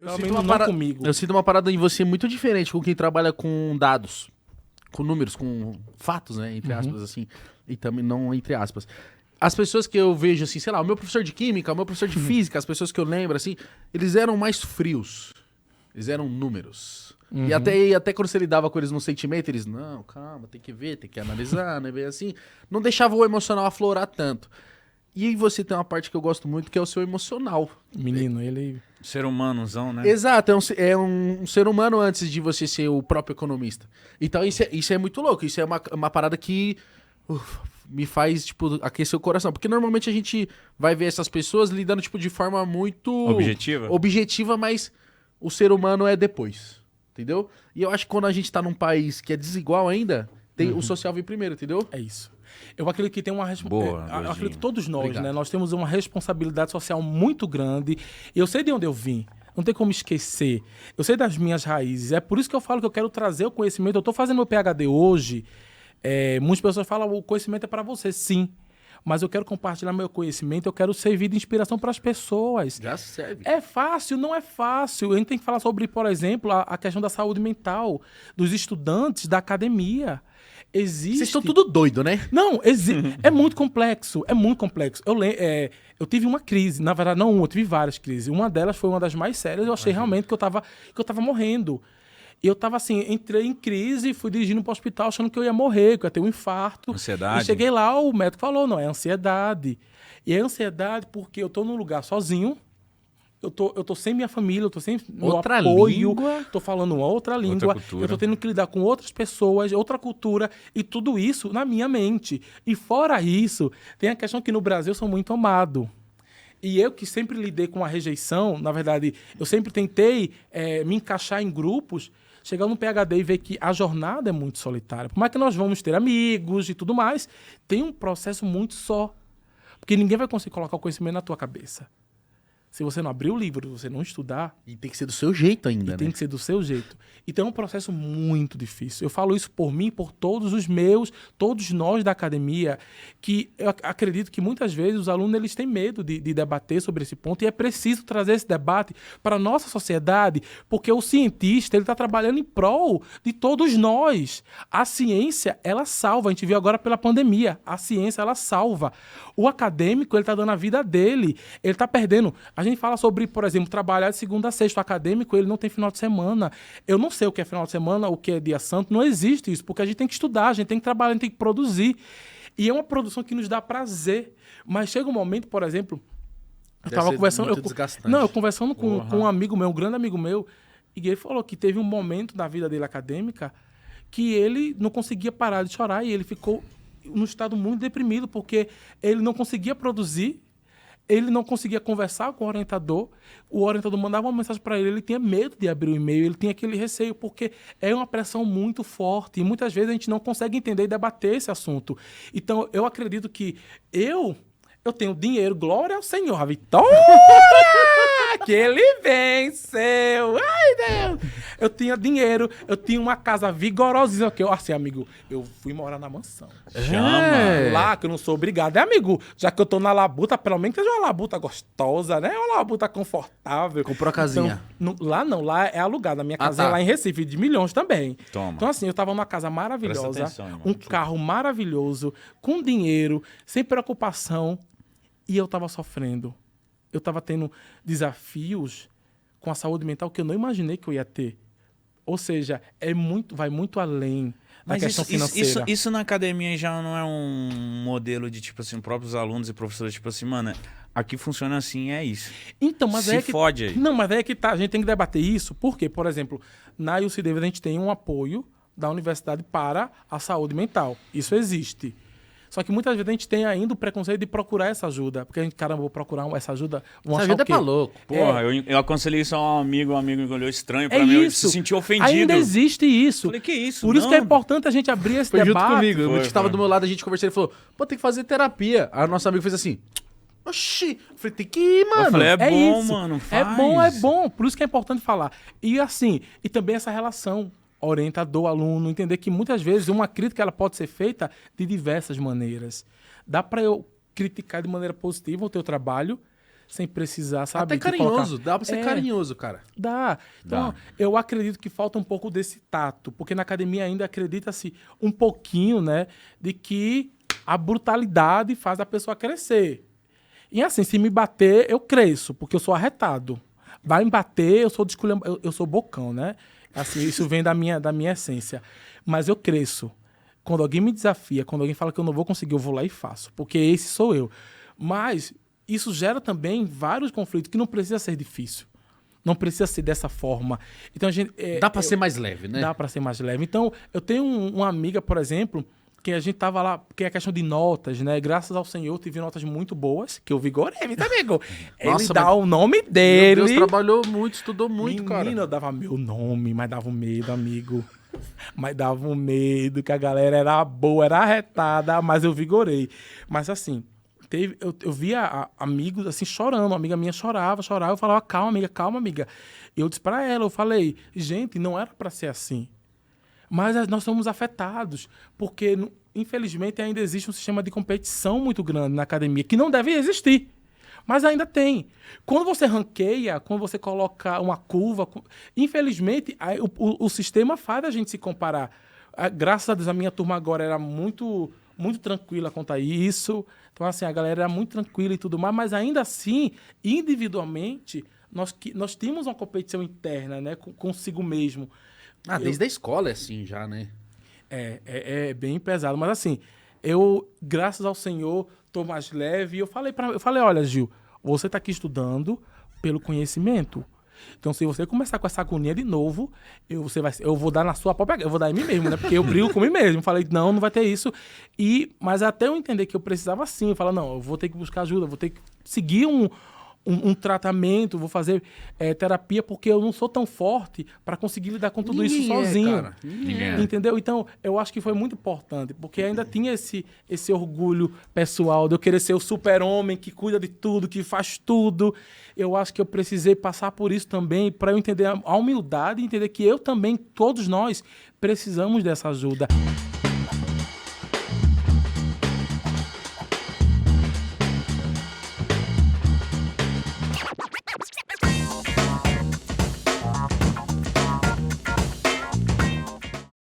Eu sinto uma parada em você muito diferente com quem trabalha com dados, com números, com fatos, né? Entre aspas, assim. E também não entre aspas. As pessoas que eu vejo, assim, sei lá, o meu professor de química, o meu professor de física, as pessoas que eu lembro, assim, eles eram mais frios. Eles eram números. E até quando você lidava com eles no sentimento, eles, não, calma, tem que ver, tem que analisar, né? Bem assim. Não deixava o emocional aflorar tanto. E aí você tem uma parte que eu gosto muito, que é o seu emocional. Menino, ele... Ser humanozão, né? Exato, é um ser humano antes de você ser o próprio economista. Então isso é muito louco, isso é uma parada que me faz, tipo, aquecer o coração. Porque normalmente a gente vai ver essas pessoas lidando, tipo, de forma muito... Objetiva, mas o ser humano é depois, entendeu? E eu acho que quando a gente tá num país que é desigual ainda, o social vem primeiro, entendeu? É isso. Eu acredito que tem uma Boa, eu acredito que todos nós, Obrigado. né? Nós temos uma responsabilidade social muito grande. E eu sei de onde eu vim. Não tem como esquecer. Eu sei das minhas raízes. É por isso que eu falo que eu quero trazer o conhecimento. Eu estou fazendo meu PhD hoje. Muitas pessoas falam o conhecimento é para você. Sim. Mas eu quero compartilhar meu conhecimento. Eu quero servir de inspiração para as pessoas. Já serve. É fácil? Não é fácil. A gente tem que falar sobre, por exemplo, a questão da saúde mental dos estudantes da academia. Existe... Vocês estão tudo doido, né? Não, é muito complexo, é muito complexo. Eu tive uma crise, na verdade não uma, eu tive várias crises. Uma delas foi uma das mais sérias, eu achei realmente que eu tava morrendo. E eu tava assim, entrei em crise, fui dirigindo para o hospital achando que eu ia morrer, que eu ia ter um infarto. Ansiedade? E cheguei lá, o médico falou, não, é ansiedade. E é ansiedade porque eu tô num lugar sozinho, eu tô sem minha família, eu tô sem meu Outra apoio, língua. tô falando uma outra língua, cultura. eu tô tendo que lidar com outras pessoas, outra cultura, e tudo isso na minha mente. E fora isso, tem a questão que no Brasil eu sou muito amado. E eu que sempre lidei com a rejeição, na verdade, eu sempre tentei me encaixar em grupos, chegar no PhD e ver que a jornada é muito solitária. Por mais que nós vamos ter amigos e tudo mais, tem um processo muito só. Porque ninguém vai conseguir colocar o conhecimento na tua cabeça. Se você não abrir o livro, se você não estudar... E tem que ser do seu jeito ainda, né? Tem que ser do seu jeito. Então é um processo muito difícil. Eu falo isso por mim, por todos nós da academia, que eu acredito que muitas vezes os alunos eles têm medo de debater sobre esse ponto, e é preciso trazer esse debate para a nossa sociedade, porque o cientista ele está trabalhando em prol de todos nós. A ciência, ela salva. A gente viu agora pela pandemia. A ciência, ela salva. O acadêmico, ele está dando a vida dele. Ele está perdendo... A gente fala sobre, por exemplo, trabalhar de segunda a sexta. O acadêmico, ele não tem final de semana. Eu não sei o que é final de semana, o que é dia santo. Não existe isso, porque a gente tem que estudar, a gente tem que trabalhar, a gente tem que produzir. E é uma produção que nos dá prazer. Mas chega um momento, por exemplo... Eu estava conversando... Eu conversando com um amigo meu, um grande amigo meu, e ele falou que teve um momento da vida dele acadêmica que ele não conseguia parar de chorar e ele ficou num estado muito deprimido, porque ele não conseguia produzir. Ele não conseguia conversar com o orientador mandava uma mensagem para ele, ele tinha medo de abrir o e-mail, ele tinha aquele receio, porque é uma pressão muito forte e muitas vezes a gente não consegue entender e debater esse assunto. Então, eu acredito que eu tenho dinheiro, glória ao Senhor, a vitória que ele venceu. Ai, Deus! Eu tinha dinheiro, eu tinha uma casa vigorosíssima, que eu, assim, amigo, eu fui morar na mansão. Chama! Lá, que eu não sou obrigado. Amigo, já que eu tô na labuta, pelo menos que seja uma labuta gostosa, né? Uma labuta confortável. Comprou a casinha. Então, lá não, lá é alugado. A minha casa é lá em Recife, de milhões também. Toma. Então, assim, eu tava numa casa maravilhosa, Presta atenção, irmão. um carro maravilhoso, com dinheiro, sem preocupação, e eu tava sofrendo. Eu tava tendo desafios com a saúde mental que eu não imaginei que eu ia ter. Ou seja, vai muito além da questão financeira. Isso na academia já não é um modelo de, tipo assim, próprios alunos e professores, tipo assim, mano, aqui funciona assim, é isso. Então, mas Se fode aí. Não, mas é que tá, a gente tem que debater isso, porque, por exemplo, na UC Davis a gente tem um apoio da universidade para a saúde mental. Isso existe. Só que muitas vezes a gente tem ainda o preconceito de procurar essa ajuda. Porque a gente, caramba, vou procurar essa ajuda. Essa ajuda é pra louco. Porra, eu aconselhei isso a um amigo me olhou estranho pra mim, isso. se sentiu ofendido. Ainda existe isso. Falei, que isso? Por isso que é importante a gente abrir esse Foi debate. junto comigo. O que tava do meu lado, a gente conversou, ele falou, pô, tem que fazer terapia. Aí o nosso amigo fez assim, oxi. Eu falei, tem que ir, mano. Eu falei, é bom, isso. mano, faz. É bom. Por isso que é importante falar. E assim, e também essa relação orientador, aluno, entender que muitas vezes uma crítica ela pode ser feita de diversas maneiras. Dá para eu criticar de maneira positiva o teu trabalho, sem precisar, sabe? Até de colocar- carinhoso, dá pra ser carinhoso, cara. Dá. Então, Dá. eu acredito que falta um pouco desse tato, porque na academia ainda acredita-se um pouquinho, né, de que a brutalidade faz a pessoa crescer. E assim, se me bater, eu cresço, porque eu sou arretado. Vai me bater, eu sou eu sou bocão, né? Assim, isso vem da minha essência. Mas eu cresço. Quando alguém me desafia, quando alguém fala que eu não vou conseguir, eu vou lá e faço, porque esse sou eu. Mas isso gera também vários conflitos que não precisa ser difícil. Não precisa ser dessa forma. Então a gente Dá pra ser mais leve, né? dá para ser mais leve. Então, eu tenho uma amiga, por exemplo, que a gente tava lá, que é a questão de notas, né? Graças ao Senhor, tive notas muito boas, que eu vigorei, meu amigo. Nossa, Ele dá mas- o nome Meu dele. Deus, trabalhou muito, estudou muito, Menino, cara. eu dava meu nome, mas dava um medo, amigo. Mas dava um medo, que a galera era boa, era arretada, mas eu vigorei. Mas assim, eu via amigos assim chorando, uma amiga minha chorava, eu falava, calma, amiga. E eu disse pra ela, eu falei, gente, não era pra ser assim. Mas nós somos afetados, porque infelizmente ainda existe um sistema de competição muito grande na academia, que não deve existir. Mas ainda tem. Quando você ranqueia, quando você coloca uma curva, infelizmente, o sistema faz a gente se comparar. Graças a Deus, a minha turma agora era muito, muito tranquila quanto a isso. Então, assim, a galera era muito tranquila e tudo mais, mas ainda assim, individualmente, nós tínhamos uma competição interna, né, consigo mesmo. Ah, desde a escola é assim já, né? É bem pesado. Mas assim, graças ao Senhor, tô mais leve. E eu falei, olha, Gil, você tá aqui estudando pelo conhecimento. Então, se você começar com essa agonia de novo, eu vou dar na sua própria... Eu vou dar em mim mesmo, né? Porque eu brigo com mim mesmo. Falei, não vai ter isso. Mas até eu entender que eu precisava sim, eu falei, não, eu vou ter que buscar ajuda, eu vou ter que seguir um tratamento, vou fazer terapia, porque eu não sou tão forte para conseguir lidar com tudo isso Ninguém é, sozinho. cara. Ninguém é. Entendeu? Então, eu acho que foi muito importante, porque ainda tinha esse orgulho pessoal de eu querer ser o super-homem que cuida de tudo, que faz tudo. Eu acho que eu precisei passar por isso também para eu entender a humildade e entender que eu também, todos nós, precisamos dessa ajuda.